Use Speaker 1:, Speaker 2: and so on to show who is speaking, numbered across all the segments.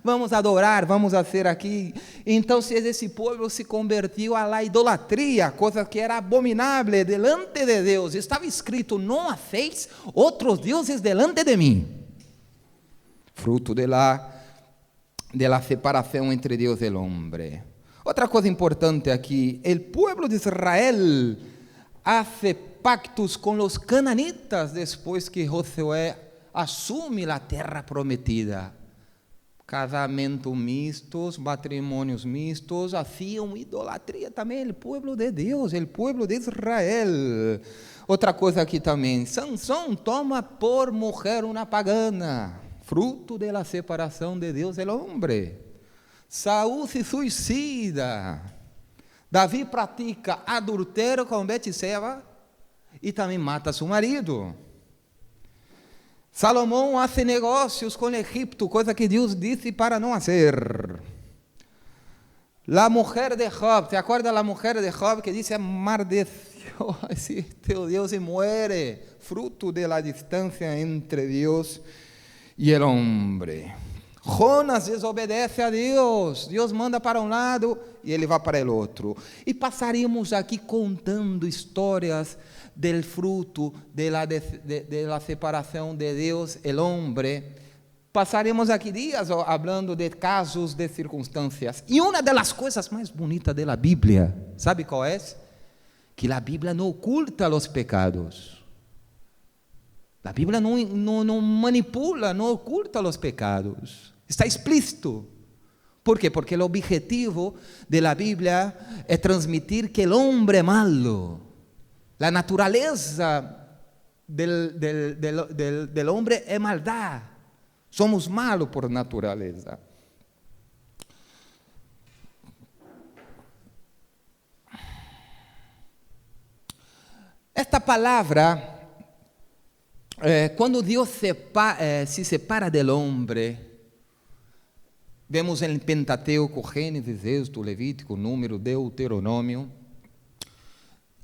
Speaker 1: vamos adorar, vamos fazer aqui. Então esse povo se convertiu à idolatria, coisa que era abominável delante de Deus. Estava escrito: não hacéis outros deuses delante de mim. Fruto de la separação entre Deus e o homem. Outra coisa importante aqui: o povo de Israel hace pactos com os cananitas depois que Josué assume a terra prometida. Casamentos mistos, matrimônios mistos, haciam idolatria também, o povo de Deus, o povo de Israel. Outra coisa aqui também: Sansão toma por mulher uma pagana, fruto da separação de Deus e do homem. Saúl se suicida. Davi pratica adultério com Betseba e também mata seu marido. Salomão hace negócios com Egipto, coisa que Deus disse para não fazer. A mulher de Job, ¿te acuerdas da mulher de Job que disse: maldició esse teu Deus e muere? Fruto da distância entre Deus e o homem. Jonas desobedece a Deus, Deus manda para um lado e ele vai para o outro. E passaríamos aqui contando histórias del fruto de la separação de Deus e o homem. Passaremos aqui dias falando de casos, de circunstâncias. E uma das coisas mais bonitas da Bíblia, sabe qual é? Que a Bíblia não oculta os pecados. A Bíblia não manipula, não oculta os pecados. Está explícito. ¿Por quê? Porque o objetivo da Bíblia é transmitir que o homem é malo. A natureza del homem é maldade. Somos malos por natureza. Esta palavra, quando Deus se separa do homem, vemos em Pentateuco, Gênesis, Êxodo, Levítico, Número, Deuteronômio,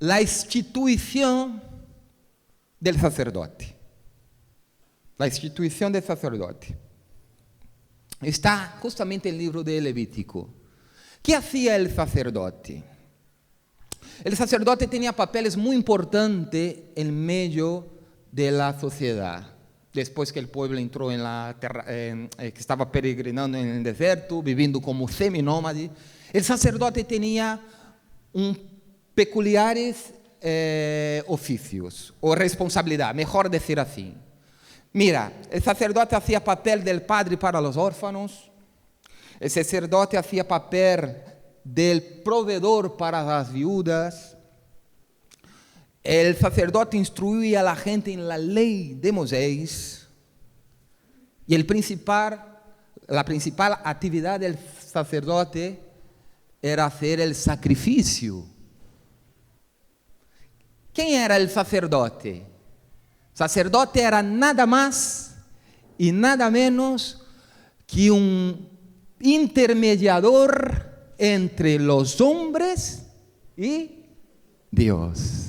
Speaker 1: a instituição do sacerdote. A instituição do sacerdote. Está justamente no livro de Levítico. O que fazia o sacerdote? O sacerdote tinha papéis muito importantes em meio da sociedade. Depois que o povo entrou na terra, que estava peregrinando no deserto, vivendo como seminômade, o sacerdote tinha peculiares ofícios, ou responsabilidade, melhor dizer assim. Mira, o sacerdote fazia papel del padre para os órfãos, o sacerdote fazia papel del provedor para as viúvas, o sacerdote instruía a gente na lei de Moisés, e a principal atividade do sacerdote era fazer o sacrifício. Quem era o sacerdote? O sacerdote era nada mais e nada menos que intermediador entre os homens e Deus.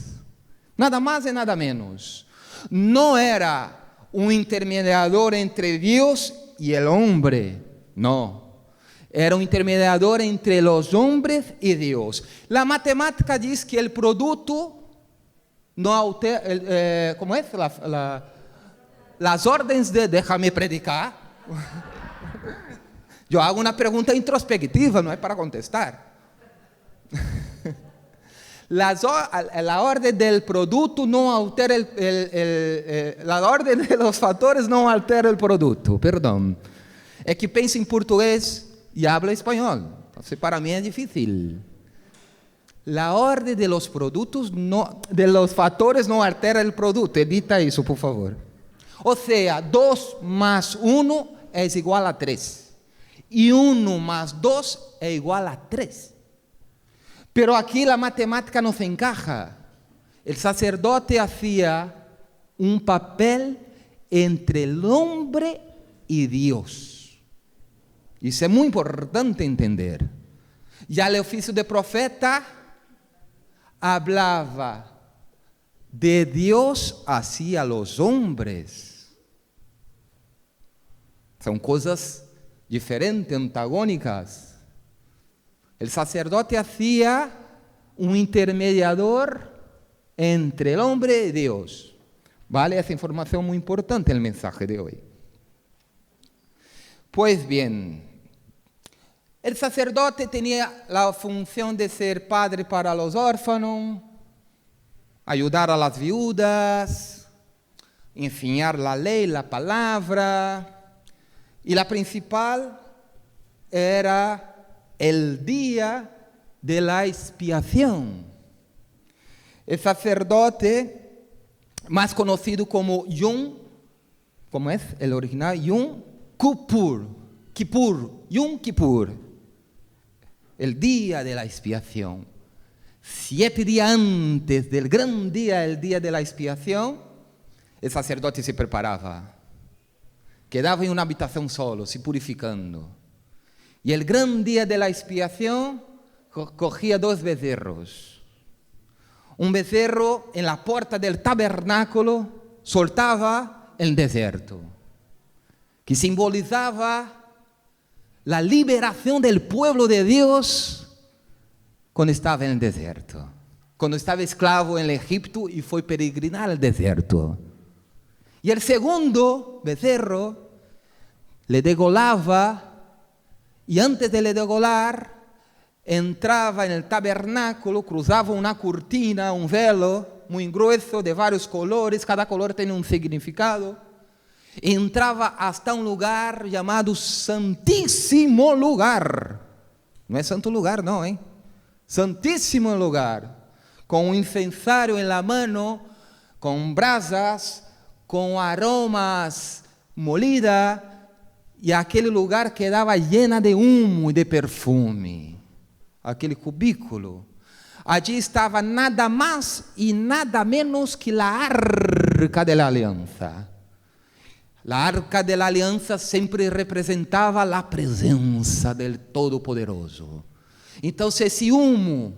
Speaker 1: Nada mais e nada menos. Não era intermediador entre Deus e o homem. Não. Era intermediador entre os homens e Deus. A matemática diz que o produto não altera, como é? As ordens de déjame predicar. Eu hago uma pergunta introspectiva, não é para contestar. A ordem do produto não altera a ordem dos fatores não altera o produto. Perdão. É que pensa em português e habla espanhol. Então, para mim é difícil. A ordem de los produtos, de los fatores não altera o produto. Edita isso, por favor. Ou seja, 2 mais 1 é igual a 3. E 1 mais 2 é igual a 3. Pero aqui a matemática não se encaja. O sacerdote hacía papel entre o homem e Deus. Isso é muito importante entender. Já o ofício de profeta hablava de Deus hacia los homens. São coisas diferentes, antagónicas. El sacerdote hacía un intermediador entre el hombre y Dios. ¿Vale? Esa información muy importante en el mensaje de hoy. Pues bien, el sacerdote tenía la función de ser padre para los órfanos, ayudar a las viudas, enseñar la ley, la palabra, y la principal era el día de la expiación. El sacerdote, más conocido como Yom, ¿cómo es el original? Yom Kippur, el día de la expiación. 7 días antes del gran día, el día de la expiación, el sacerdote se preparaba. Quedaba en una habitación solo, se purificando. Y el gran día de la expiación cogía 2 becerros. Un becerro en la puerta del tabernáculo soltaba el desierto, que simbolizaba la liberación del pueblo de Dios cuando estaba en el desierto, cuando estaba esclavo en Egipto y fue peregrinar al desierto. Y el segundo becerro le degolaba, y antes de le degolar entraba en el tabernáculo, cruzaba una cortina, un velo muy grueso de varios colores, cada color tiene un significado. Entraba hasta un lugar llamado Santísimo Lugar. No es santo lugar, no, Santísimo Lugar, con un incensario en la mano, con brasas, con aromas molidas, y aquel lugar quedaba lleno de humo y de perfume. Aquel cubículo. Allí estaba nada más y nada menos que la Arca de la Alianza. La Arca de la Alianza siempre representaba la presencia del Todopoderoso. Entonces ese humo,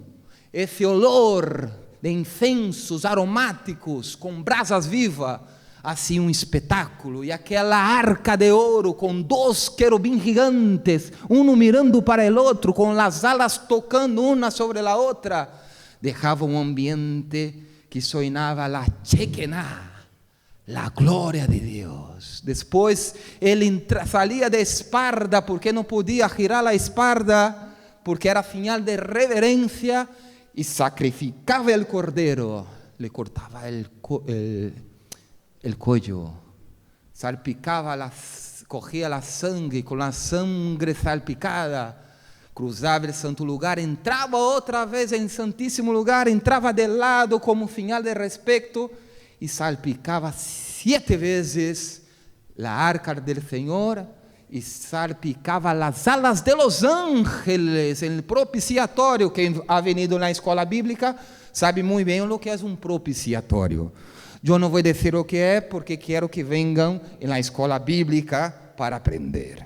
Speaker 1: ese olor de incensos aromáticos con brasas vivas, hacía un espetáculo. Y aquella arca de oro con 2 querubines gigantes, uno mirando para el otro, con las alas tocando una sobre la otra, dejaba un ambiente que sonaba la Shekinah, la gloria de Dios. Después él salía de espalda porque no podía girar la espalda, porque era señal de reverencia, y sacrificaba el cordero, le cortaba el cuello, salpicaba, cogía la sangre, con la sangre salpicada, cruzaba el santo lugar, entraba otra vez en el santísimo lugar, entraba de lado como señal de respeto, y salpicaba 7 veces la arca del Señor, y salpicaba las alas de los ángeles en el propiciatorio. Quien ha venido en la escuela bíblica sabe muy bien lo que es un propiciatorio. Yo no voy a decir lo que es porque quiero que vengan en la escuela bíblica para aprender.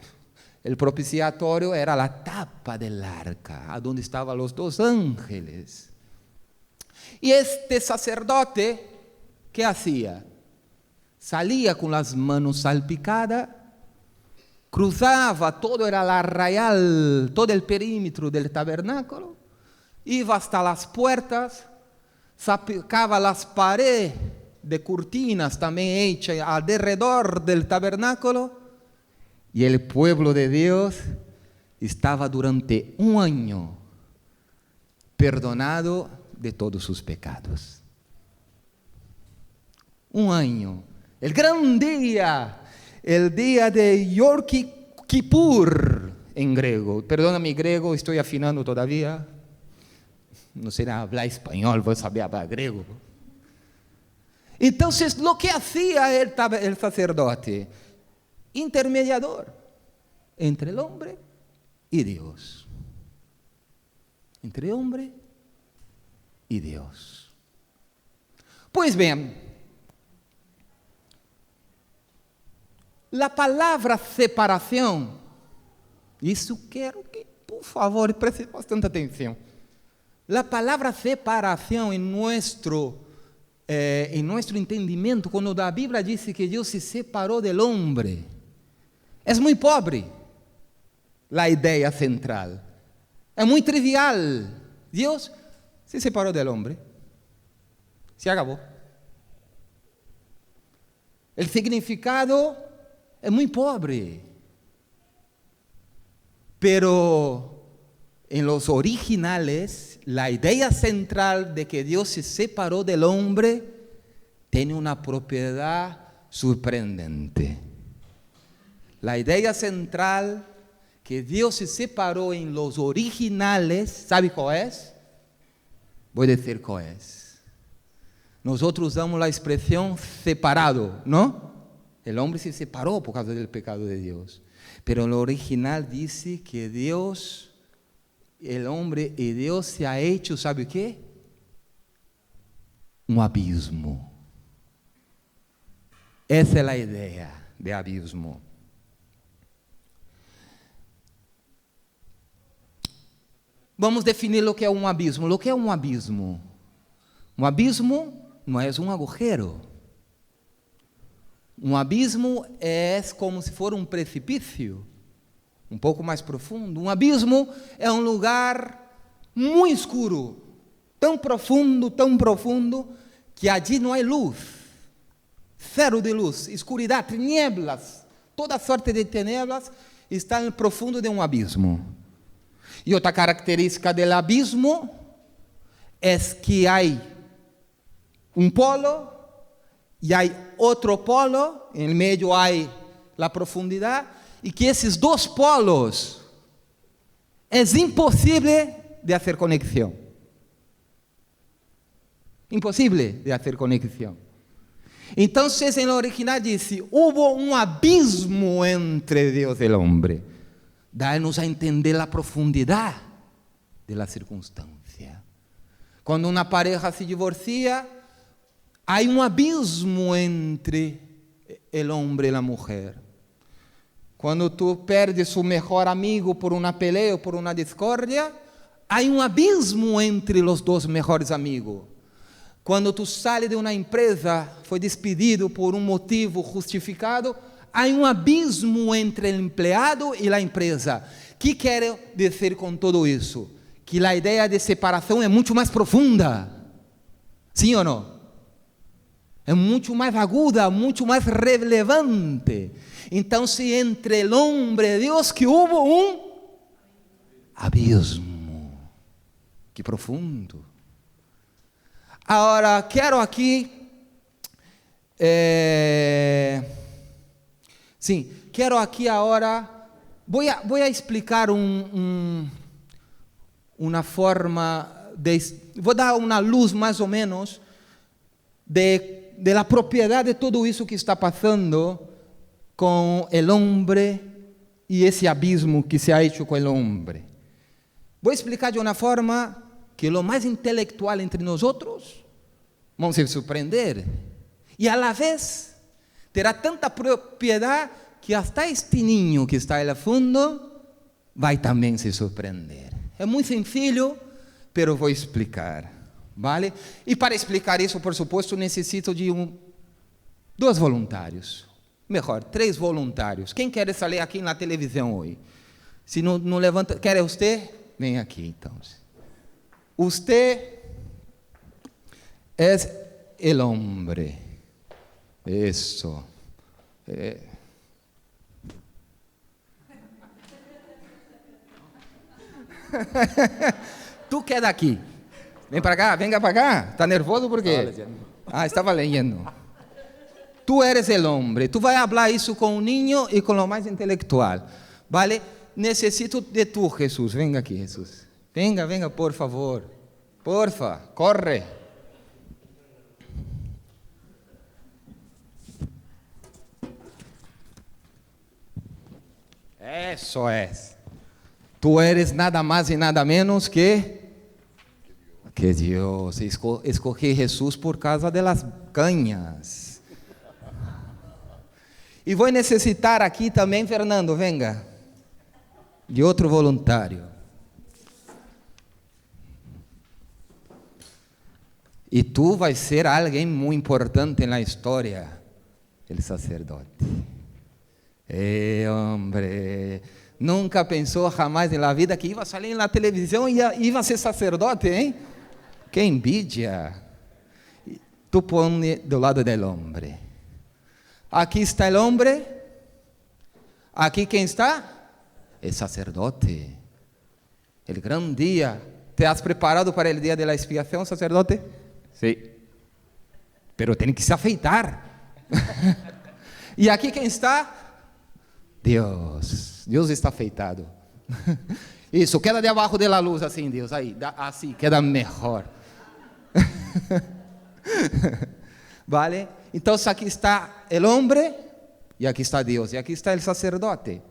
Speaker 1: El propiciatorio era la tapa del arca, a donde estaban los 2 ángeles. Y este sacerdote, ¿qué hacía? Salía con las manos salpicadas, cruzaba todo, era la arrayal, todo el perímetro del tabernáculo, iba hasta las puertas, salpicaba las paredes de cortinas también hechas alrededor del tabernáculo, y el pueblo de Dios estaba durante 1 año perdonado de todos sus pecados. 1 año. El gran día, el día de Yom Kippur en griego. Perdona mi griego, estoy afinando todavía. No sé hablar español, voy a saber hablar griego. Entonces, lo que hacía el sacerdote, intermediador entre el hombre y Dios. Entre hombre y Dios. Pues bien, la palabra separación, eso quiero que, por favor, preste bastante atención. La palabra separación en nuestro entendimiento, cuando la Biblia dice que Dios se separó del hombre, es muy pobre. la idea central. Es muy trivial. Dios se separó del hombre. Se acabó. El significado es muy pobre. Pero en los originales, la idea central de que Dios se separó del hombre tiene una propiedad sorprendente. La idea central que Dios se separó en los originales, ¿sabe cuál es? Voy a decir cuál es. Nosotros usamos la expresión separado, ¿no? El hombre se separó por causa del pecado de Dios. Pero el original dice que Dios, el hombre y Dios se ha hecho, ¿sabe qué? Un abismo. Esa es la idea de abismo. Vamos definir lo que é um abismo. Lo que é um abismo? Um abismo não é um agujero. Um abismo é como se for um precipício, um pouco mais profundo. Um abismo é um lugar muito escuro, tão profundo, que allí não há luz. Cero de luz, escuridão, tinieblas, toda sorte de tinieblas está no profundo de um abismo. E outra característica do abismo é que há um polo e há outro polo, em meio há a profundidade, e que esses dois polos é impossível de fazer conexão. Impossível de fazer conexão. Então, em original disse, houve um abismo entre Deus e o homem. Dá-nos a entender a profundidade da circunstância. Quando uma pareja se divorcia, há um abismo entre o homem e a mulher. Quando tu perdes o melhor amigo por uma pelea ou por uma discórdia, há um abismo entre os dois melhores amigos. Quando tu sales de uma empresa, foi despedido por um motivo justificado, há um abismo entre o empregado e a empresa. O que quero dizer com tudo isso? Que a ideia de separação é muito mais profunda. Sim ou não? É muito mais aguda, muito mais relevante. Então, se entre o homem e Deus que houve um abismo. Que profundo. Agora, quero aqui... Sim, quero aqui agora... Vou explicar uma forma... Vou dar uma luz, mais ou menos, de la propriedade de tudo isso que está passando com o homem e esse abismo que se ha hecho com o homem. Vou explicar de uma forma que o mais intelectual entre nós outros vão se surpreender e, a la vez, terá tanta propriedade que até este niño que está aí ao fundo vai também se surpreender. É muito sencillo, pero vou explicar. Vale? E para explicar isso, por supuesto, necessito de dois voluntários. Melhor, 3 voluntários. Quem quer sair aqui na televisão hoje? Se não levanta... Quer você? Vem aqui, então. Você é o homem. Isso. Tu quer daqui? Vem para cá, venga para cá. Está nervoso por quê? Estava lendo. Tu eres o homem. Tu vai falar isso com o niño e com o mais intelectual. Vale? Necessito de tu, Jesus. Venga aqui, Jesus. Venga, por favor. Porfa, corre. Eso es. Tu eres nada mais e nada menos que Deus. Escolhi Jesus por causa das canhas. E vou necessitar aqui também, Fernando, venga, de outro voluntário. E tu vai ser alguém muito importante na história, o sacerdote. Homem, Nunca pensou jamais na vida que ia sair na televisão e ia ser sacerdote, hein? Que envidia. Tu põe do lado do homem. Aqui está o homem. Aqui quem está? O sacerdote. O grande dia. ¿Te has preparado para o dia da expiação, sacerdote?
Speaker 2: Sí.
Speaker 1: Pero tem que se afeitar. E aqui quem está? Deus. Deus está afeitado. Isso, queda de abaixo da luz assim, Deus. Aí, assim, queda melhor. Vale? Então, aqui está o homem e aqui está Deus. E aqui está o sacerdote.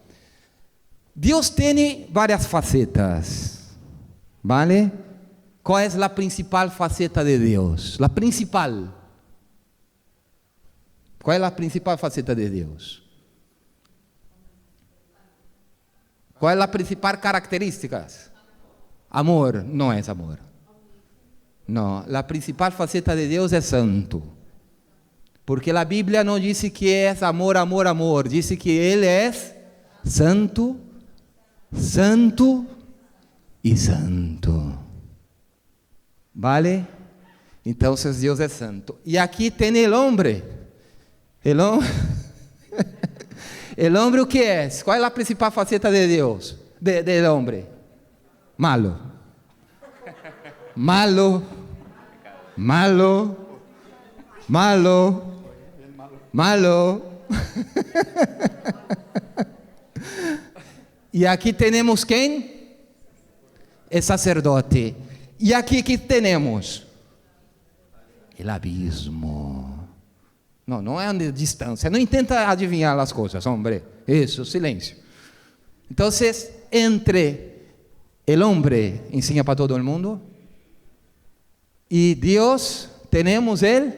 Speaker 1: Deus tem várias facetas. Vale? Qual é a principal faceta de Deus? A principal. Qual é a principal faceta de Deus? Qual é a principal característica? Amor. Não é amor. Não, a principal faceta de Deus é santo. Porque a Bíblia não disse que é amor, amor, amor. Disse que Ele é santo, santo e santo. Vale? Então, Deus é santo. E aqui tem o homem. O homem o que é? Qual é a principal faceta de Deus? Do homem? Malo. Malo. Malo. Malo. Malo. E aqui temos quem? É sacerdote. E aqui que temos? O abismo. Não, não é uma distância. Não tenta adivinhar as coisas, homem. Isso, silêncio. Então, entre o homem ensina para todo mundo e Deus, temos o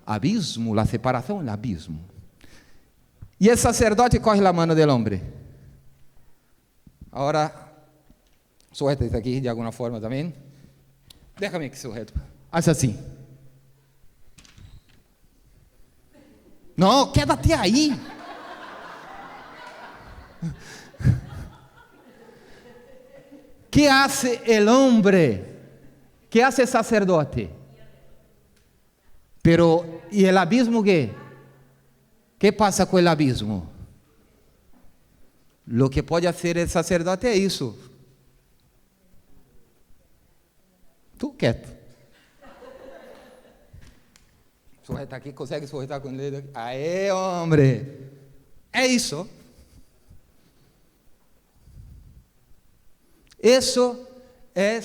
Speaker 1: abismo, a separação, o abismo. E o sacerdote corre a mão do homem. Agora, sujeta isso aqui de alguma forma também. Déjame que sujeto. Haz assim. Não, quédate aí. Que hace el hombre? Que hace el sacerdote? Pero, ¿y el abismo qué? ¿Qué pasa con el abismo? Lo que pode hacer el sacerdote é isso. Tu quieto. Sujeta aqui, consegue sujetar com o dedo aqui? Aê, homem! É isso. Isso é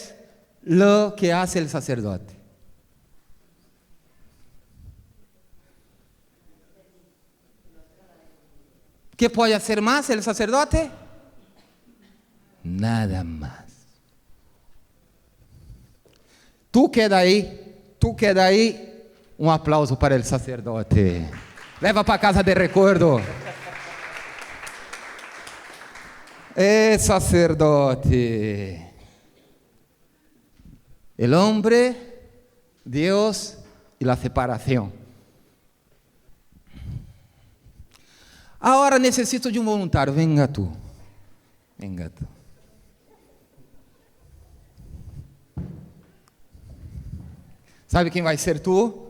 Speaker 1: o que hace el sacerdote. ¿Qué pode hacer mais el sacerdote? Nada mais. Tu queda aí. Um aplauso para o sacerdote. Leva para casa de recuerdo. Sacerdote. El hombre, Deus e a separação. Agora necessito de um voluntário. Venga tu. Venga tu. Sabe quem vai ser tu?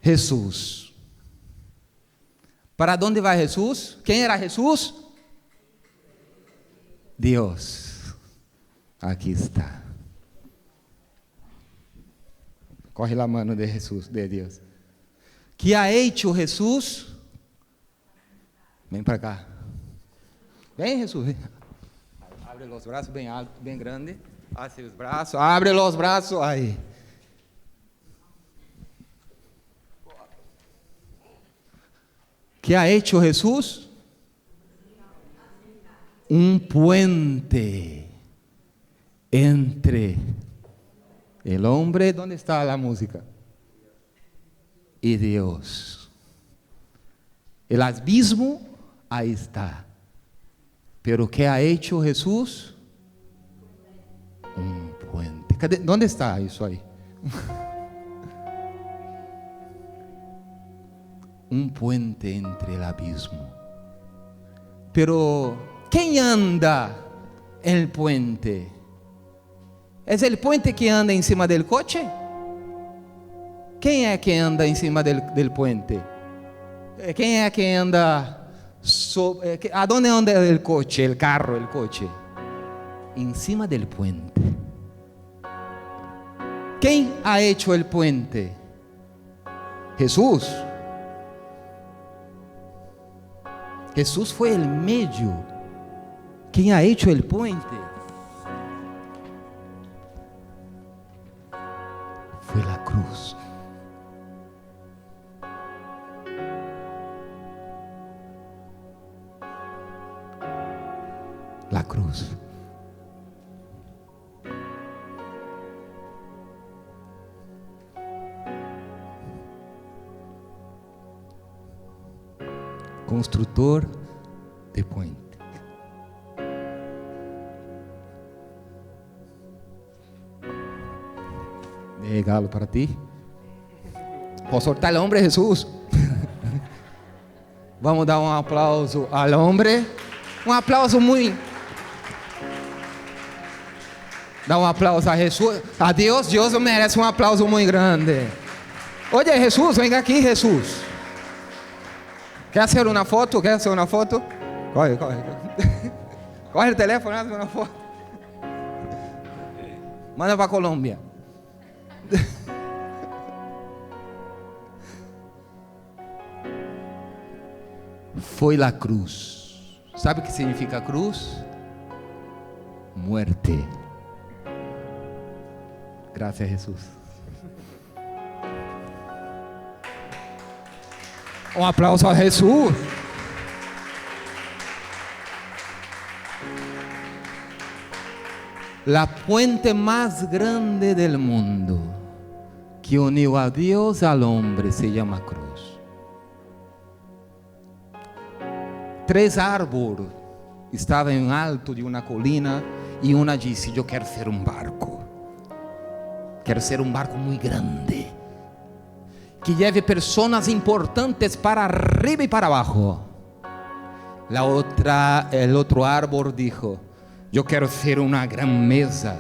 Speaker 1: Jesus. Para onde vai Jesus? Quem era Jesus? Deus. Aqui está. Corre a mão de Jesus, de Deus. Que ha hecho Jesus? Vem para cá. Vem, Jesus. Vem. Abre os braços bem alto, bem grande. Hace os braços. Abre os braços. Aí. Que ha hecho Jesus? Um puente entre el hombre, ¿dónde está la música? Y Dios. El abismo, ahí está. Pero ¿qué ha hecho Jesús? Un puente. ¿Dónde está eso ahí? Un puente entre el abismo. Pero, ¿quién anda en el puente? ¿Es el puente que anda encima del coche? ¿Quién es que anda encima del puente? ¿Quién es que anda? ¿A dónde anda el coche, el carro, el coche? Encima del puente. ¿Quién ha hecho el puente? Jesús. Jesús fue el medio. ¿Quién ha hecho el puente? Fue la cruz. La cruz. Constructor de puente. Regalo para ti. Vou soltar el hombre Jesús. Vamos dar un aplauso al hombre. Un aplauso muy. Dá um aplauso a Jesus, a Deus. Deus merece um aplauso muito grande. Oye, Jesus, venga aqui, Jesus. Quer fazer uma foto? Quer fazer uma foto? Corre, corre. Corre o telefone, faz uma foto. Manda para Colômbia. Foi a cruz. Sabe o que significa cruz? Muerte. Gracias, Jesús. Un aplauso a Jesús. La puente más grande del mundo que unió a Dios al hombre se llama cruz. 3 árboles estavam en alto de una colina y una dice: yo quiero ser un barco. Quero ser um barco muito grande, que lleve pessoas importantes para arriba e para abaixo. El otro árbol dijo: yo quiero ser una gran mesa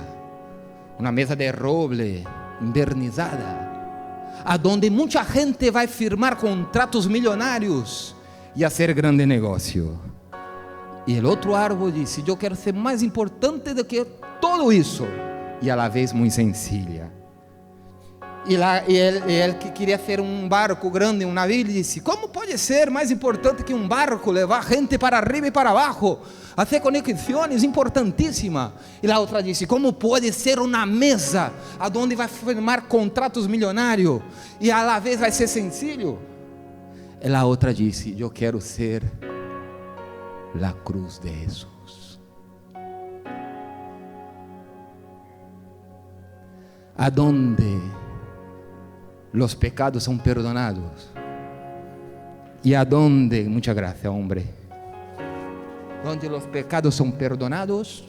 Speaker 1: de roble invernizada, a donde mucha gente vai firmar contratos millonários e hacer grande negocio. E el outro árbol disse: yo quero ser mais importante do que todo isso, e a la vez muito sencilla. E ele que queria ser um barco grande, um navio, disse: como pode ser mais importante que um barco, levar gente para arriba e para abaixo, fazer conexões importantíssimas? E a outra disse: como pode ser uma mesa onde vai firmar contratos milionários e a la vez vai ser sencillo? E a outra disse: eu quero ser a cruz de Jesus. Aonde los pecados son perdonados y a donde, muchas gracias, hombre, donde los pecados son perdonados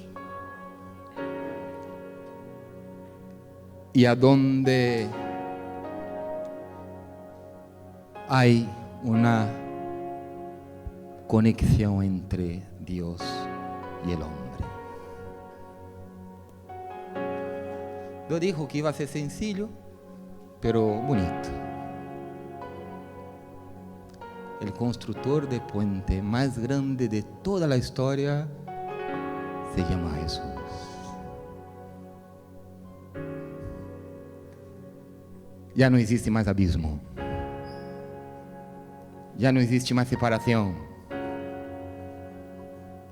Speaker 1: y a donde hay una conexión entre Dios y el hombre. Yo dijo que iba a ser sencillo, pero bonito. El constructor de puente más grande de toda la historia se llama Jesús. Ya no existe más abismo. Ya no existe más separación.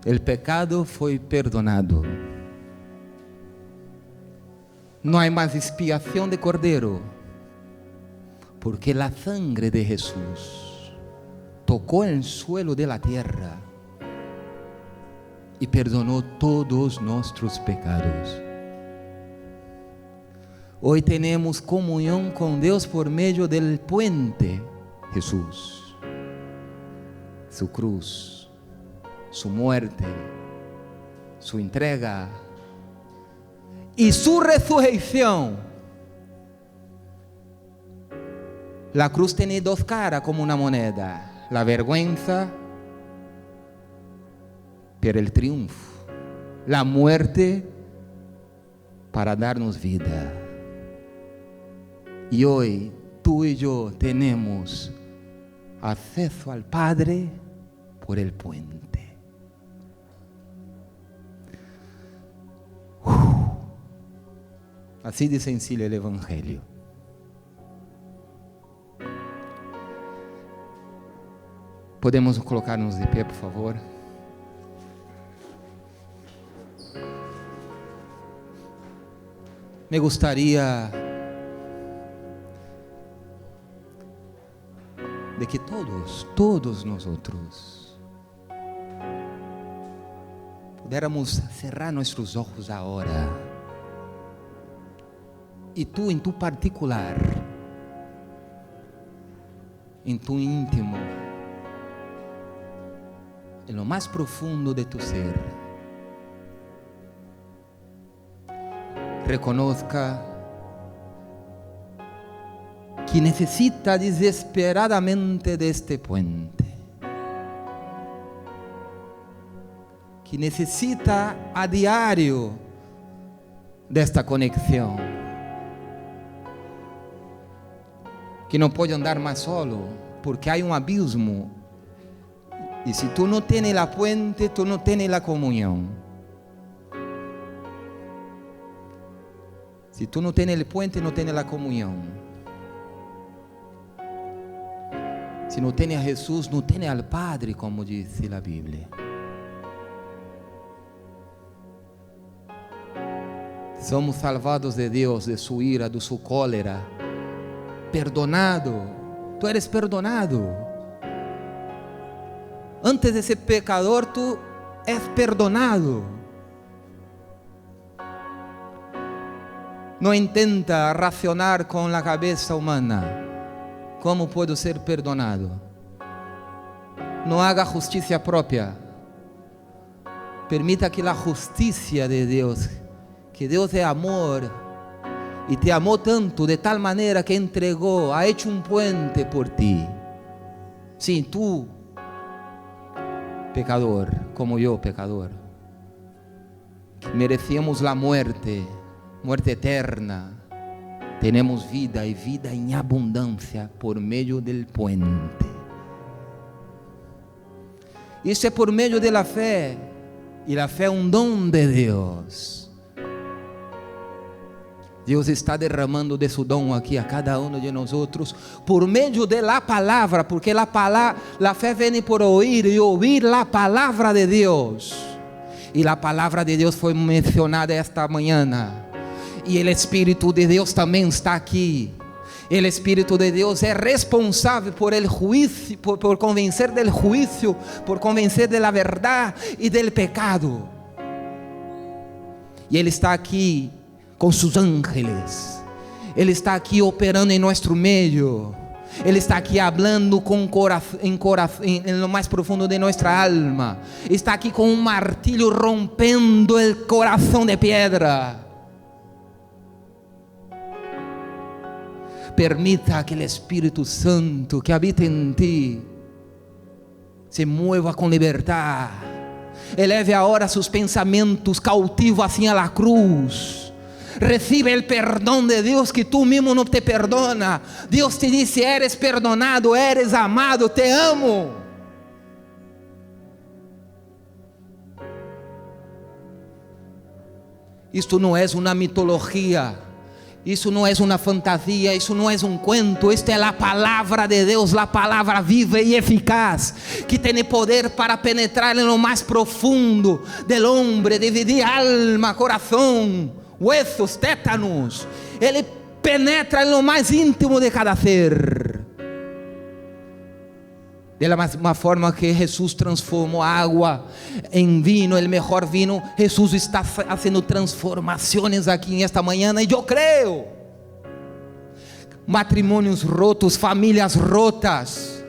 Speaker 1: El pecado fue perdonado. No hay más expiación de cordero, porque la sangre de Jesús tocó el suelo de la tierra y perdonó todos nuestros pecados. Hoy tenemos comunión con Dios por medio del puente Jesús, su cruz, su muerte, su entrega. y su resurrección. La cruz tiene dos caras como una moneda, la vergüenza, pero el triunfo, la muerte para darnos vida. Y hoy tú y yo tenemos acceso al Padre por el puente. Así de sencillo el Evangelio. Podemos colocar-nos de pé, por favor? Me gustaría de que todos nosotros pudiéramos cerrar nuestros ojos ahora. Y tú en tu particular, en tu íntimo, en lo más profundo de tu ser, reconozca que necesita desesperadamente de este puente, que necesita a diario de esta conexión, que no puede andar más solo porque hay un abismo. Y si tú no tienes la puente, tú no tienes la comunión. Si tú no tienes el puente, no tienes la comunión. Si no tienes a Jesús, no tienes al Padre, como dice la Biblia. Somos salvados de Dios, de su ira, de su cólera. Perdonado. Tú eres perdonado. Antes de ser pecador, tú eres perdonado. No intenta racionar con la cabeza humana. ¿Cómo puedo ser perdonado? No haga justicia propia. Permita que la justicia de Dios, que Dios es amor, y te amó tanto de tal manera que entregó, ha hecho un puente por ti. Sí, tú, pecador, como yo, pecador, merecíamos la muerte, muerte eterna. Tenemos vida y vida en abundancia por medio del puente. Isso é por meio de la fe, y la fe es un don de Dios. Deus está derramando de su dom aqui a cada um de nós outros por meio de la palavra, porque la fé vem por ouvir e ouvir la palavra de Deus. E la palavra de Deus foi mencionada esta manhã. E o Espírito de Deus também está aqui. O Espírito de Deus é responsável por el juízo, por convencer del juízo, por convencer de la verdade e del pecado. E Ele está aqui com seus ángeles. Ele está aqui operando em nosso meio. Ele está aqui hablando com em lo mais profundo de nossa alma. Está aqui com um martilho rompendo o coração de pedra. Permita que o Espírito Santo que habita em ti se mueva com liberdade. Eleve agora seus pensamentos cautivos assim a la cruz. Recibe el perdón de Dios que tú mismo no te perdona. Dios te dice: eres perdonado, eres amado, te amo. Isto não é uma mitologia, isso não é uma fantasia, isso não é um cuento. Esta é a palavra de Deus, a palavra viva e eficaz, que tem poder para penetrar em lo mais profundo del hombre, dividir alma, coração, huesos, tétanos. Ele penetra no mais íntimo de cada ser. De la mesma forma que Jesus transformou água em vinho, o melhor vinho, Jesus está fazendo transformações aqui nesta manhã, e eu creio. Matrimônios rotos, famílias rotas,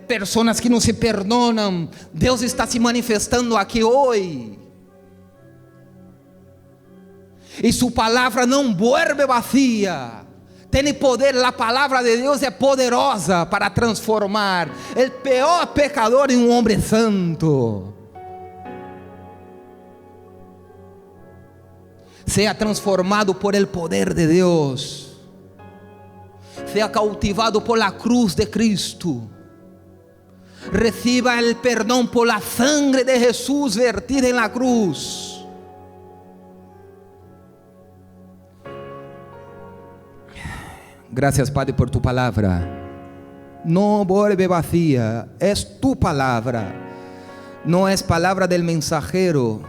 Speaker 1: pessoas que não se perdonam, Deus está se manifestando aqui hoje. y su palabra no vuelve vacía. Tiene poder, la palabra de Dios es poderosa para transformar el peor pecador en un hombre santo. Sea transformado por el poder de Dios. Sea cautivado por la cruz de Cristo. Reciba el perdón por la sangre de Jesús vertida en la cruz. Gracias, Padre, por tu palabra. No vuelve vacía, es tu palabra. No es palabra del mensajero.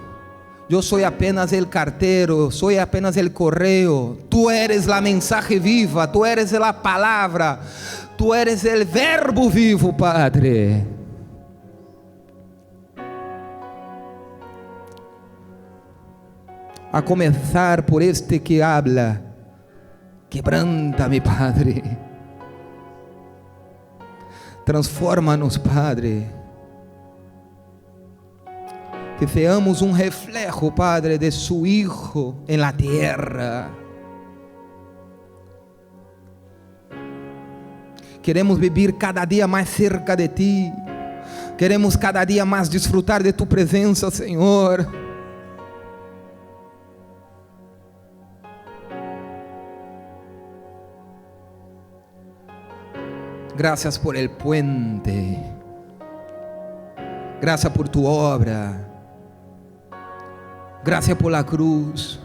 Speaker 1: Yo soy apenas el cartero, soy apenas el correo. Tú eres la mensaje viva, tú eres la palabra, tú eres el verbo vivo, Padre. A comenzar por este que habla. Quebranta-me, Padre. Transforma-nos, Padre. Que seamos un reflejo, Padre, de su Hijo en la tierra. Queremos vivir cada día más cerca de ti. Queremos cada día más disfrutar de tu presencia, Señor. Gracias por el puente. Gracias por tu obra. Gracias por la cruz.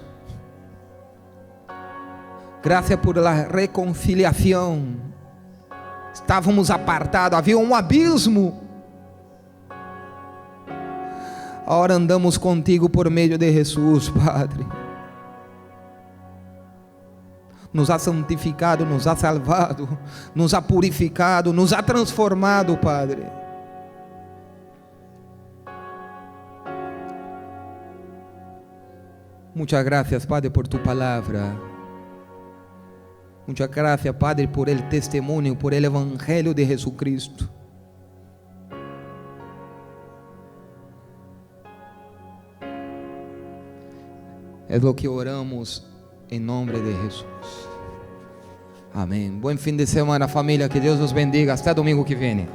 Speaker 1: Gracias por la reconciliación. Estávamos apartados, havia um abismo. Agora andamos contigo por meio de Jesus, Padre. Nos ha santificado, nos ha salvado, nos ha purificado, nos ha transformado, Padre. Muchas gracias, Padre, por tu palabra. Muchas gracias, Padre, por el testimonio, por el Evangelio de Jesucristo. Es lo que oramos em nome de Jesus. Amém. Bom fim de semana, família. Que Deus os bendiga. Até domingo que vem.